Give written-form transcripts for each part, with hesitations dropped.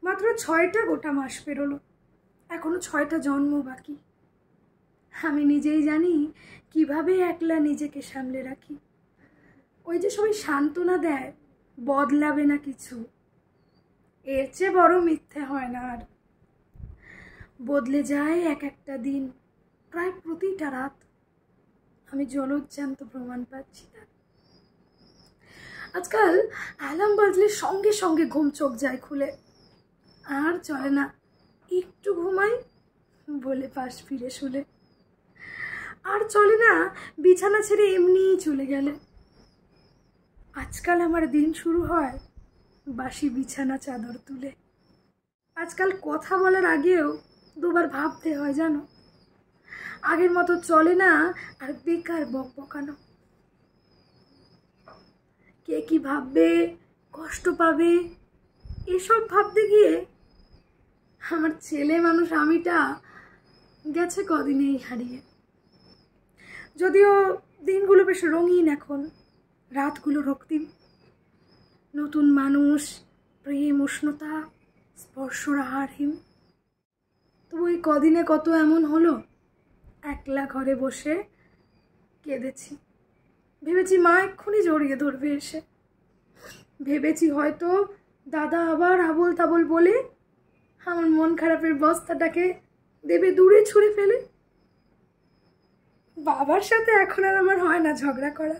মাত্র 6টা গোটা মাস পেরোলো, এখনো 6টা জন্ম বাকি। আমি নিজেই জানি কিভাবে একলা নিজেকে সামলে রাখি। ওই যে সবাই সান্ত্বনা দেয় বদলাবে না কিছু, এর চেয়ে বড় মিথ্যে হয় না আর। বদলে যায় এক একটা দিন, প্রায় প্রতিটা রাত। আমি জলজ্জান্ত প্রমাণ পাচ্ছি তার। আজকাল অ্যালার্ম বাজলে সঙ্গে সঙ্গে ঘুম চোখ যায় খুলে, আর চলে না একটু ঘুমাই বলে পাশ ফিরে শুলে। আর চলে না বিছানা ছেড়ে এমনিই চলে গেলে। আজকাল আমার দিন শুরু হয় বাসি বিছানা চাদর তুলে। আজকাল কথা বলার আগেও দুবার ভাবতে হয় জানো। আগের মতো চলে না আর বেকার বকবকানো। কে কি ভাববে, কষ্ট পাবে, এসব ভাবতে গিয়ে আমার ছেলে মানুষ আমিটা গেছে কদিনেই হারিয়ে। যদিও দিনগুলো বেশ রঙিন এখন, রাতগুলো রক্তিম। নতুন মানুষ, প্রেম, উষ্ণতা, স্পর্শর আহারহীন। তবু এই কদিনে কত এমন হলো, একলা ঘরে বসে কেঁদেছি। ভেবেছি মা এক্ষুনি জড়িয়ে ধরবে এসে। ভেবেছি হয়তো দাদা আবার আবোল তাবোল বলে আমার মন খারাপের বস্তাটাকে দেবে দূরে ছুঁড়ে ফেলে। বাবার সাথে এখন আর আমার হয় না ঝগড়া করা।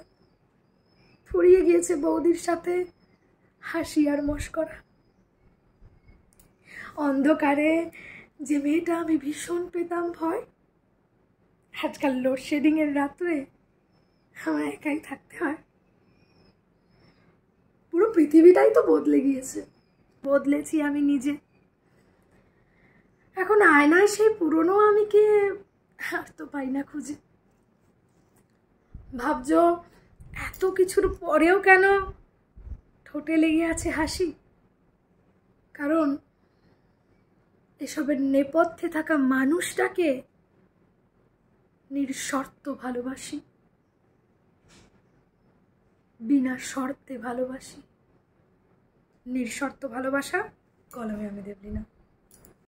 ফুরিয়ে গিয়েছে বৌদির সাথে হাসি আর মশকরা। অন্ধকারে যে মেয়েটা আমি ভীষণ পেতাম ভয়, আজকাল লোডশেডিংয়ের রাত্রে আমার একাই থাকতে হয়। পুরো পৃথিবীটাই তো বদলে গিয়েছে, বদলেছি আমি নিজে। এখন আয়নায় সেই পুরনো আমিকে আর তো পাই না খুঁজে। ভাবছো এত কিছুর পরেও কেন ঠোঁটে লেগে আছে হাসি? কারণ এসবের নেপথ্যে থাকা মানুষটাকে নিঃশর্ত ভালোবাসি, বিনা শর্তে ভালোবাসি। নিঃশর্ত ভালোবাসা, কলমে আমি দেবলীনা।